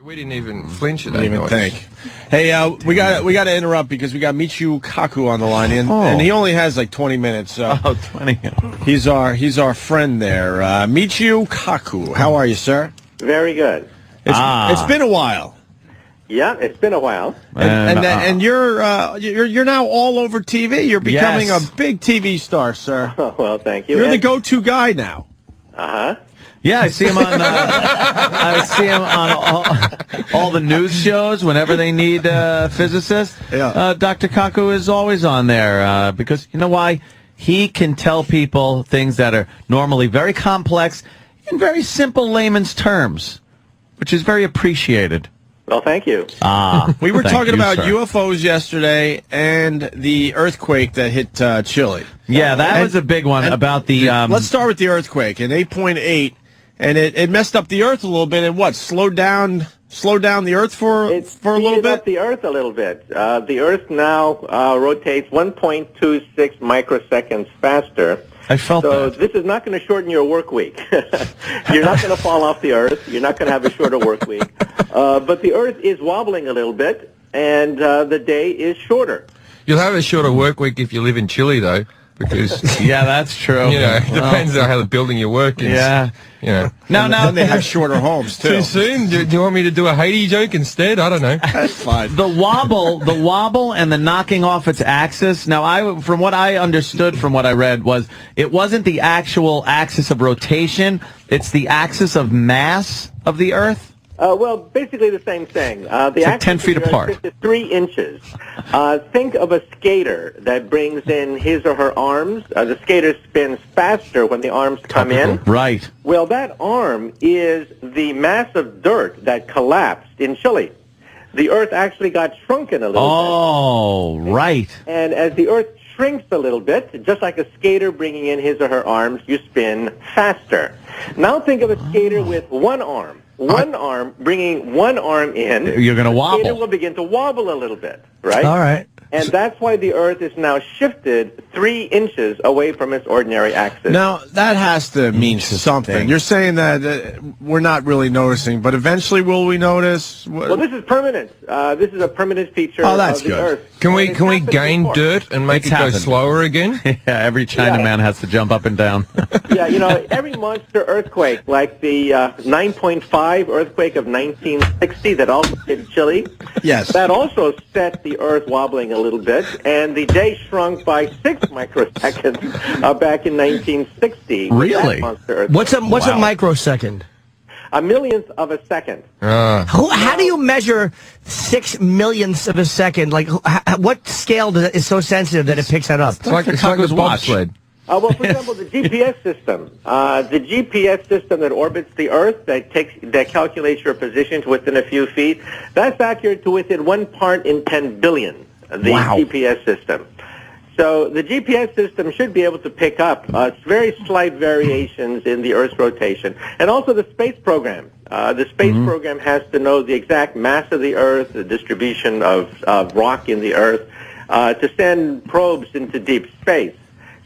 We didn't even flinch at that. Didn't even think. Hey, we got to interrupt because we got Michio Kaku on the line, and he only has like 20 minutes. So 20. He's our friend there. Michio Kaku, how are you, sir? Very good. It's been a while. Yeah, it's been a while. And you're now all over TV. You're becoming a big TV star, sir. Oh, well, thank you. You're the go-to guy now. Uh-huh. Yeah, I see him on. All the news shows whenever they need physicists. Yeah. Dr. Kaku is always on there because you know why? He can tell people things that are normally very complex in very simple layman's terms, which is very appreciated. Well, thank you. We were talking about sir. UFOs yesterday and the earthquake that hit Chile. Yeah, that was a big one about the. Let's start with the earthquake in 8.8, and it messed up the Earth a little bit, and slowed down the Earth for a little bit. Up the Earth a little bit. The Earth now rotates 1.26 microseconds faster. I felt so that. This is not going to shorten your work week. You're not going to fall off the Earth. You're not going to have a shorter work week. But the Earth is wobbling a little bit, and the day is shorter. You'll have a shorter work week if you live in Chile, though, because Yeah, that's true. it depends on how the building you work in. Yeah. Now they have shorter homes too. Too soon? Do you want me to do a Haiti joke instead? I don't know. That's fine. The wobble and the knocking off its axis. Now, from what I understood from what I read it wasn't the actual axis of rotation. It's the axis of mass of the Earth. Well, basically the same thing. The like 10 feet apart. Is 3 inches. Think of a skater that brings in his or her arms. The skater spins faster when the arms come in. Right. Well, that arm is the mass of dirt that collapsed in Chile. The Earth actually got shrunken a little bit. Oh, right. And as the Earth shrinks a little bit, just like a skater bringing in his or her arms, you spin faster. Now think of a skater with one arm. One arm, bringing one arm in. You're going to wobble. The skater will begin to wobble a little bit, right? All right. And that's why the Earth is now shifted 3 inches away from its ordinary axis. Now, that has to mean something. You're saying that we're not really noticing, but eventually will we notice? Well, this is permanent. This is a permanent feature Oh, that's of the good. Earth. Can we happened gain before. dirt and make It's it go happened. slower again? Yeah, every Chinaman has to jump up and down. Yeah, every monster earthquake, like the 9.5 earthquake of 1960 that also hit Chile, Yes. that also set the Earth wobbling a little bit, and the day shrunk by 6 microseconds back in 1960. with that Really? monster earthquake. What's a microsecond? A millionth of a second. How do you measure 6 millionths of a second? Like, what scale is so sensitive that it picks that up? It's like the Kaku's watch. bobsled. Well, for example, the GPS system. The GPS system that orbits the Earth, that calculates your position to within a few feet, that's accurate to within 1 part in 10 billion, the GPS system. So the GPS system should be able to pick up very slight variations in the Earth's rotation. And also the space program. The space program has to know the exact mass of the Earth, the distribution of rock in the Earth, to send probes into deep space.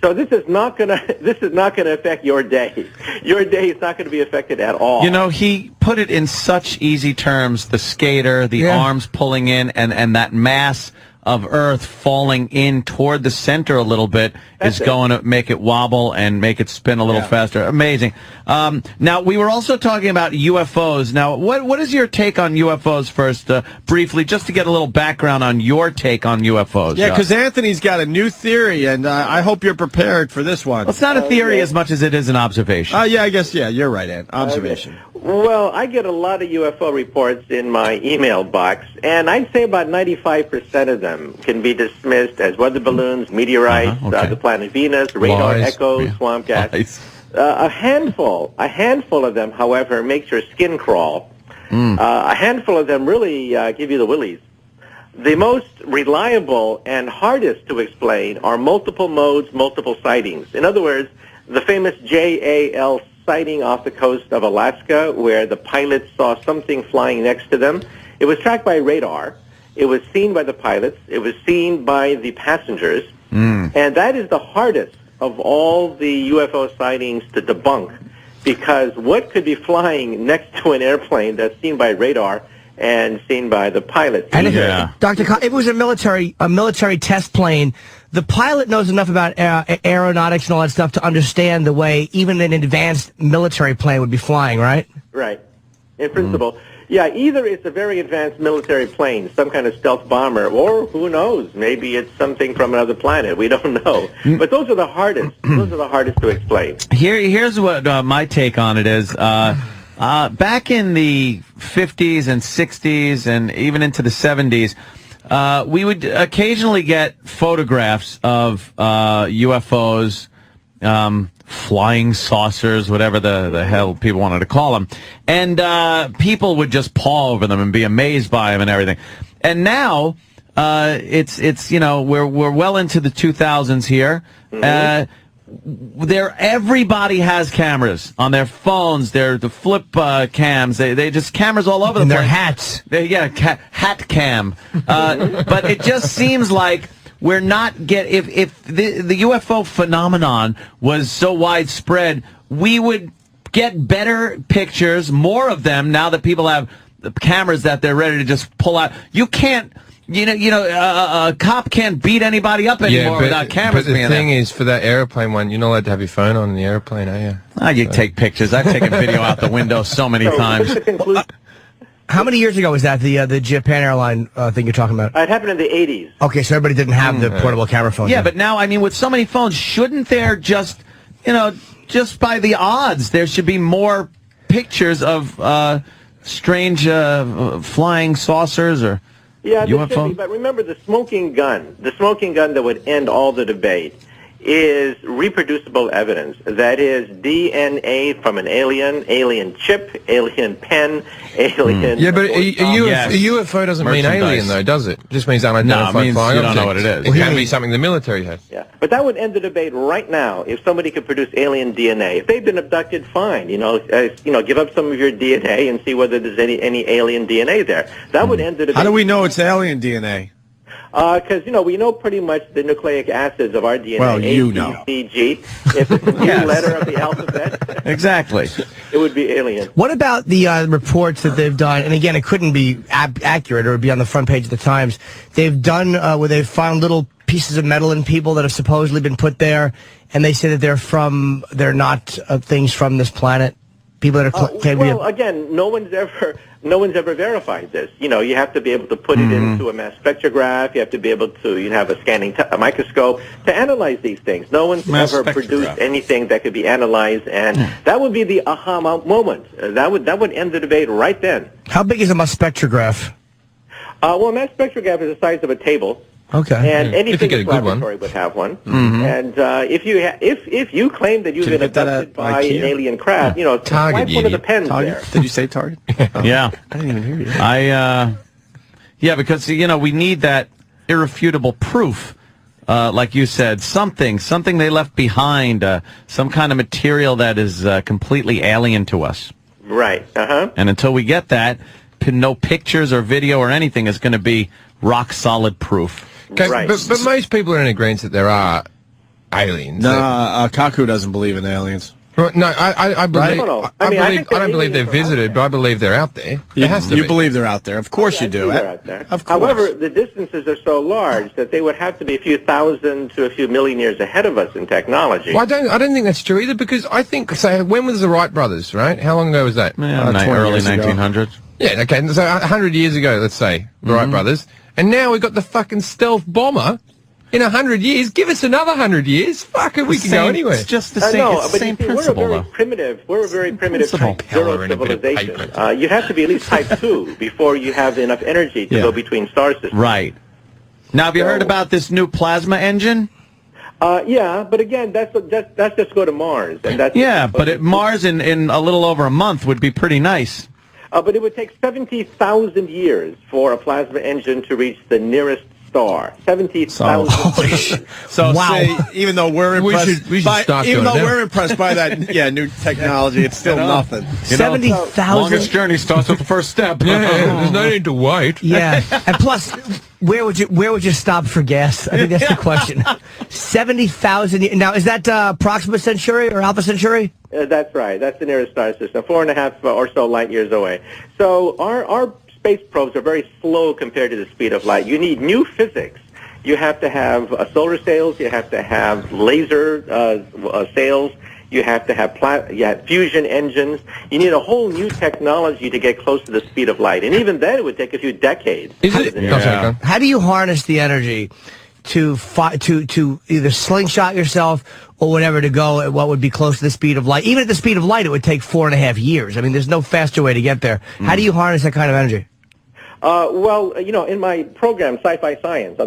So this is not going to affect your day. Your day is not going to be affected at all. He put it in such easy terms, the skater, the arms pulling in, and that mass of Earth falling in toward the center a little bit is going to make it wobble and make it spin a little faster. Amazing. Now, we were also talking about UFOs. Now, what is your take on UFOs first, briefly, just to get a little background on your take on UFOs? Yeah, because Anthony's got a new theory, and I hope you're prepared for this one. Well, it's not a theory as much as it is an observation. Yeah, I guess, you're right, Ant. Observation. Well, I get a lot of UFO reports in my email box, and I'd say about 95% of them can be dismissed as weather balloons, meteorites, the planet Venus, radar echoes, swamp gas. A handful of them, however, makes your skin crawl. A handful of them really give you the willies. The most reliable and hardest to explain are multiple modes, multiple sightings. In other words, the famous JAL sighting off the coast of Alaska where the pilots saw something flying next to them. It was tracked by radar. It was seen by the pilots. It was seen by the passengers. And that is the hardest of all the UFO sightings to debunk, because what could be flying next to an airplane that's seen by radar and seen by the pilots. And if, Dr. If it was a military test plane, the pilot knows enough about aeronautics and all that stuff to understand the way even an advanced military plane would be flying, right? Right. In principle. Yeah, either it's a very advanced military plane, some kind of stealth bomber, or who knows, maybe it's something from another planet. We don't know. But those are the hardest. Those are the hardest to explain. Here's what my take on it is. Back in the 50s and 60s and even into the 70s, we would occasionally get photographs of UFOs, flying saucers, whatever the hell people wanted to call them, and people would just paw over them and be amazed by them and everything. And now it's we're well into the 2000s here. Everybody has cameras on their phones. They're the flip cams. They just cameras all over the place. Their hats. Hat cam. But it just seems like we're not if the UFO phenomenon was so widespread, we would get better pictures, more of them now that people have the cameras that they're ready to just pull out. You can't. A cop can't beat anybody up anymore without cameras. But the thing is, for that airplane one, you're not allowed to have your phone on in the airplane, are you? You take pictures. I've taken video out the window so many times. How many years ago was that, the Japan airline thing you're talking about? It happened in the 80s. Okay, so everybody didn't have the portable camera phone. Yeah, but now, with so many phones, shouldn't there just by the odds, there should be more pictures of strange flying saucers or Yeah, UFO? should be, but remember the smoking gun that would end all the debate is reproducible evidence. That is DNA from an alien chip, alien pen, alien... Yeah, but a UFO doesn't mean alien, though, does it? It just means unidentified flying you don't know what it is. It can be something the military has. Yeah, but that would end the debate right now if somebody could produce alien DNA. If they've been abducted, fine. Give up some of your DNA and see whether there's any alien DNA there. That would end the debate. How do we know it's alien DNA? Because, we know pretty much the nucleic acids of our DNA. Well, A, B, C, G. If it's a new letter of the alphabet, exactly, it would be alien. What about the reports that they've done? And again, it couldn't be accurate or it would be on the front page of the Times. They've done where they've found little pieces of metal in people that have supposedly been put there, and they say that they're not things from this planet. People that are again, no one's ever verified this. You have to be able to put it into a mass spectrograph. You have to be able to have a scanning microscope to analyze these things. No one's ever produced anything that could be analyzed, and that would be the aha moment. That would end the debate right then. How big is a mass spectrograph? A mass spectrograph is the size of a table. Okay. And anything in the laboratory would have one. And if you claim that you've been abducted by an alien craft, Target, swipe one of the pens there. Did you say Target? Yeah. I didn't even hear you. Because we need that irrefutable proof. Like you said, something they left behind, some kind of material that is completely alien to us. Right. And until we get that, no pictures or video or anything is going to be rock solid proof. Okay, right. but most people are in agreement that there are aliens. No, Kaku doesn't believe in aliens. No, I believe. I don't believe they're visited, but I believe they're out there. You believe they're out there? Of course you do. They're out there. Of course. However, the distances are so large that they would have to be a few thousand to a few million years ahead of us in technology. Well, I don't think that's true either, because I think, when was the Wright brothers? Right? How long ago was that? Early 1900s. Yeah. Okay. So 100 years ago, let's say, the Wright brothers. And now we've got the fucking stealth bomber. In 100 years, give us another 100 years. Fuck it, we can go anywhere. It's just the same principle, though. We're a very primitive type zero civilization. You have to be at least type 2 before you have enough energy to go between star systems. Right. Now, have you heard about this new plasma engine? Yeah, but again, that's just go to Mars. And but Mars in a little over a month would be pretty nice. But it would take 70,000 years for a plasma engine to reach the nearest star. 70,000. So wow. Even though we're impressed, we're impressed by that new technology, it's still nothing. 70,000. Longest journey starts with the first step. There's no need to wait. Yeah, and plus, where would you stop for gas? I think that's the question. 70,000. Now, is that Proxima Centauri or Alpha Centauri? That's right. That's the nearest star system, 4.5 or so light years away. So our space probes are very slow compared to the speed of light. You need new physics. You have to have solar sails. You have to have laser sails. You have to have fusion engines. You need a whole new technology to get close to the speed of light. And even then, it would take a few decades. How do you harness the energy to either slingshot yourself or whatever to go at what would be close to the speed of light? Even at the speed of light, it would take 4.5 years. I mean, there's no faster way to get there. How do you harness that kind of energy? Well, in my program, Sci-Fi Science,